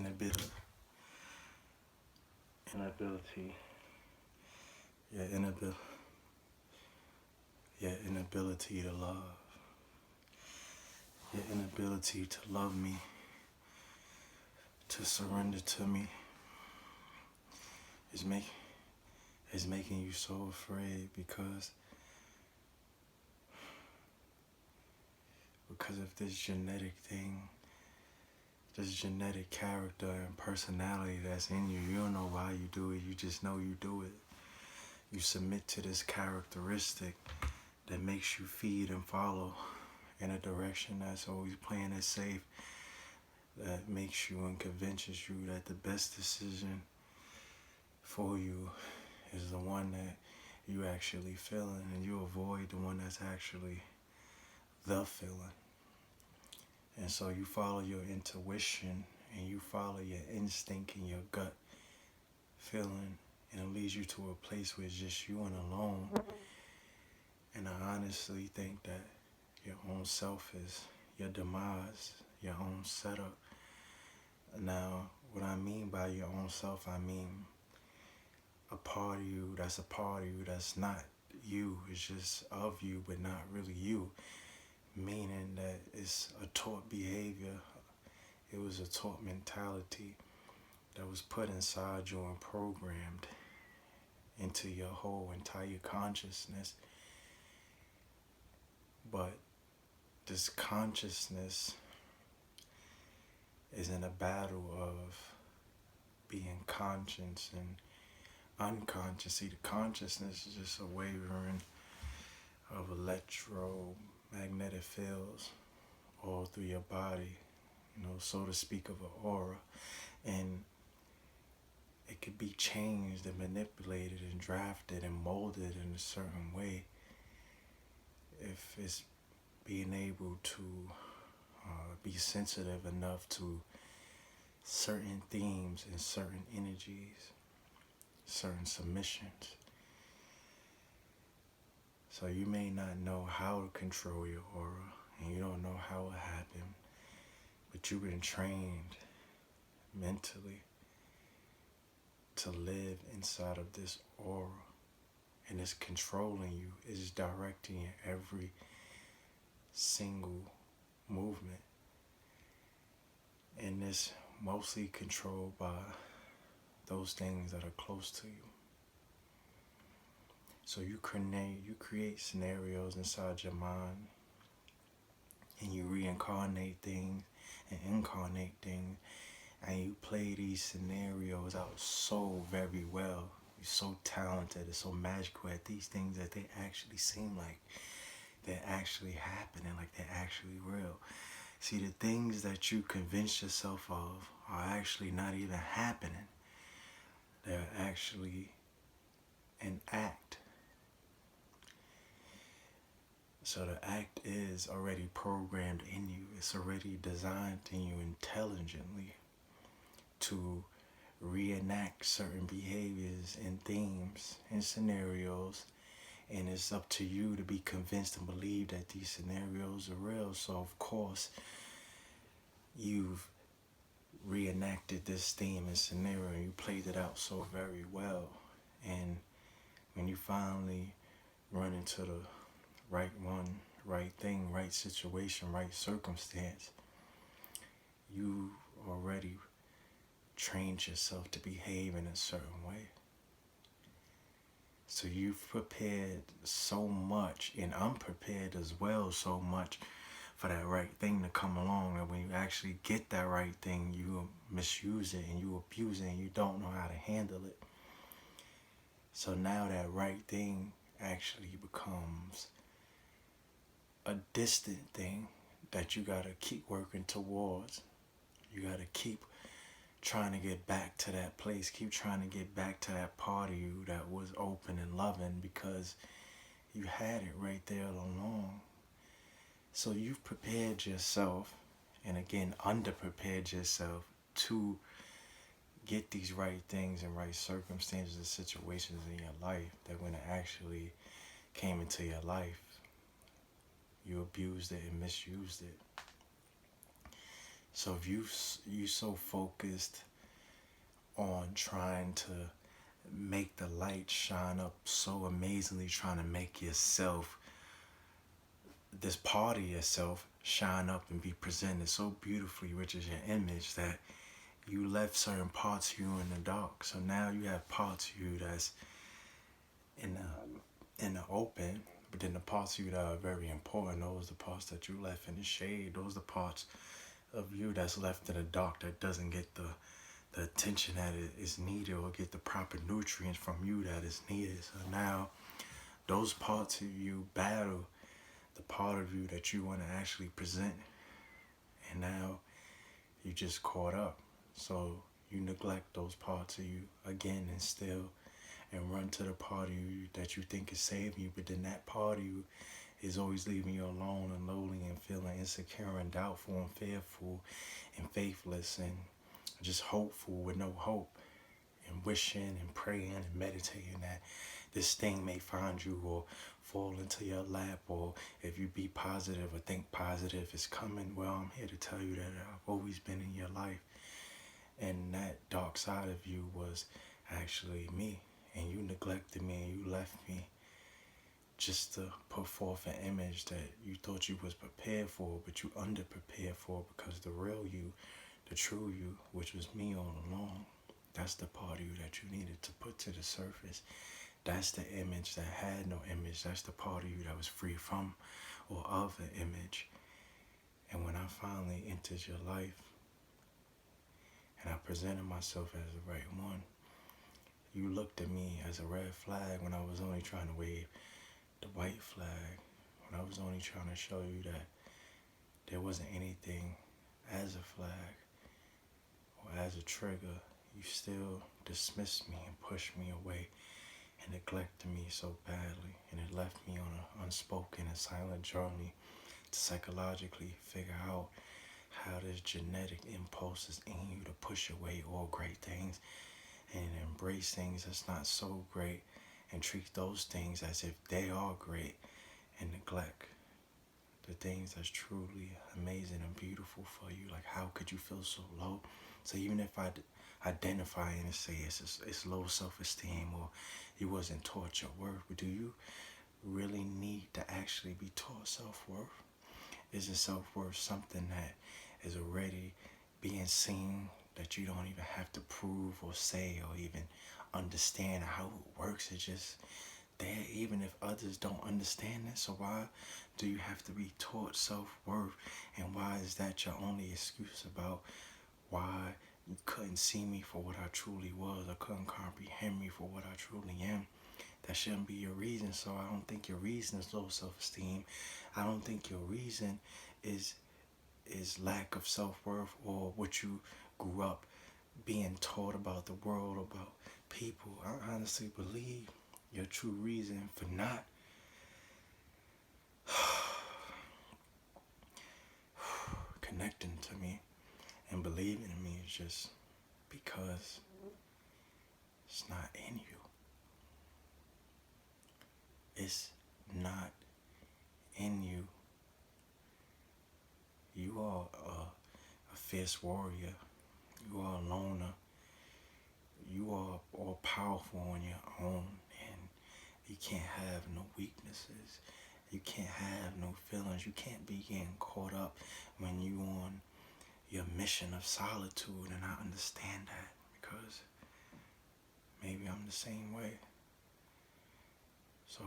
inability, inability, your inability, your inability to love, your inability to love me, to surrender to me, is make is making you so afraid because of this genetic thing, this genetic character and personality that's in you. You don't know why you do it, you just know you do it. You submit to this characteristic that makes you feed and follow in a direction that's always playing it safe, that makes you and convinces you that the best decision for you is the one that you actually feeling, and you avoid the one that's actually the feeling. And so you follow your intuition and you follow your instinct and your gut feeling, and it leads you to a place where it's just you and alone. And I honestly think that your own self is your demise, your own setup. Now, what I mean by your own self, I mean a part of you that's a part of you that's not you. It's just of you, but not really you. Meaning that it's a taught behavior. It was a taught mentality that was put inside you and programmed into your whole entire consciousness. But this consciousness is in a battle of being conscious and unconscious. See, the consciousness is just a wavering of electromagnetic fields all through your body, so to speak, of an aura. And it could be changed and manipulated and drafted and molded in a certain way if it's being able to be sensitive enough to certain themes and certain energies, certain submissions. So you may not know how to control your aura, and you don't know how it happened, but you've been trained mentally to live inside of this aura, and it's controlling you, it's directing your every single movement, and it's mostly controlled by those things that are close to you. So you create scenarios inside your mind, and you reincarnate things and incarnate things, and you play these scenarios out so very well. You're so talented and so magical at these things that they actually seem like they're actually happening, like they're actually real. See, the things that you convince yourself of are actually not even happening. They're actually an act. So the act is already programmed in you. It's already designed in you intelligently to reenact certain behaviors and themes and scenarios. And it's up to you to be convinced and believe that these scenarios are real. So of course, you've reenacted this theme and scenario, and you played it out so very well. And when you finally run into the right one, right thing, right situation, right circumstance, you already trained yourself to behave in a certain way. So you've prepared so much, and I'm prepared as well so much for that right thing to come along, and when you actually get that right thing, you misuse it and you abuse it and you don't know how to handle it. So now that right thing actually becomes a distant thing that you gotta keep working towards. You gotta keep trying to get back to that place, keep trying to get back to that part of you that was open and loving, because you had it right there all along. So you've prepared yourself, and again, underprepared yourself to get these right things and right circumstances and situations in your life, that when it actually came into your life, you abused it and misused it. So if you so focused on trying to make the light shine up so amazingly, trying to make yourself, this part of yourself, shine up and be presented so beautifully, which is your image, that you left certain parts of you in the dark. So now you have parts of you that's in the open, but then the parts of you that are very important, those are the parts that you left in the shade. Those are the parts of you that's left in the dark that doesn't get the attention that is needed, or get the proper nutrients from you that is needed. So now those parts of you battle the part of you that you want to actually present, and now you just caught up. So you neglect those parts of you again, and still, and run to the part of you that you think is saving you, but then that part of you is always leaving you alone and lonely and feeling insecure and doubtful and fearful and faithless and just hopeful with no hope, and wishing and praying and meditating that this thing may find you or fall into your lap, or if you be positive or think positive, it's coming. Well, I'm here to tell you that I've always been in your life, and that dark side of you was actually me, and you neglected me and you left me just to put forth an image that you thought you was prepared for, but you underprepared for, because the real you, the true you, which was me all along, that's the part of you that you needed to put to the surface. That's the image that had no image. That's the part of you that was free from or of an image. And when I finally entered your life and I presented myself as the right one, you looked at me as a red flag when I was only trying to wave the white flag, when I was only trying to show you that there wasn't anything as a flag or as a trigger. You still dismissed me and pushed me away and neglected me so badly, and it left me on an unspoken and silent journey to psychologically figure out how this genetic impulse is in you to push away all great things and embrace things that's not so great, and treat those things as if they are great, and neglect the things that's truly amazing and beautiful for you. Like, how could you feel so low? So even if I identify and say it's low self-esteem, or you wasn't taught your worth, but do you really need to actually be taught self-worth? Is the self-worth something that is already being seen, that you don't even have to prove or say or even understand how it works? It's just there, even if others don't understand it. So why do you have to be taught self-worth? And why is that your only excuse about why you couldn't see me for what I truly was, or couldn't comprehend me for what I truly am? That shouldn't be your reason. So I don't think your reason is low self-esteem. I don't think your reason is lack of self-worth, or what you grew up being taught about the world, about people. I honestly believe your true reason for not connecting to me and believing in me is just because it's not in you. It's not in you. You are a fierce warrior. You are a loner. You are all powerful on your own, and you can't have no weaknesses. You can't have no feelings. You can't be getting caught up when you on your mission of solitude, and I understand that, because maybe I'm the same way. So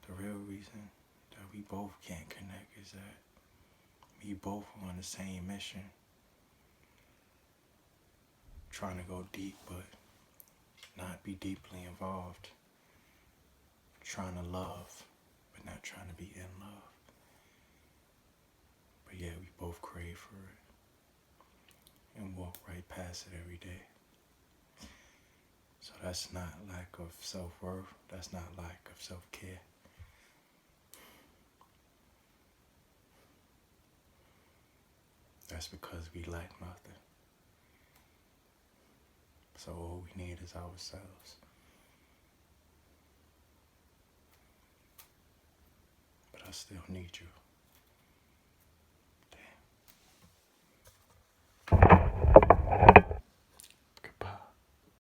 the real reason that we both can't connect is that we both are on the same mission, trying to go deep but not be deeply involved, trying to love but not trying to be in love. But yeah, we both crave for it and walk right past it every day. So that's not lack of self-worth. That's not lack of self-care. That's because we lack nothing. So all we need is ourselves. But I still need you.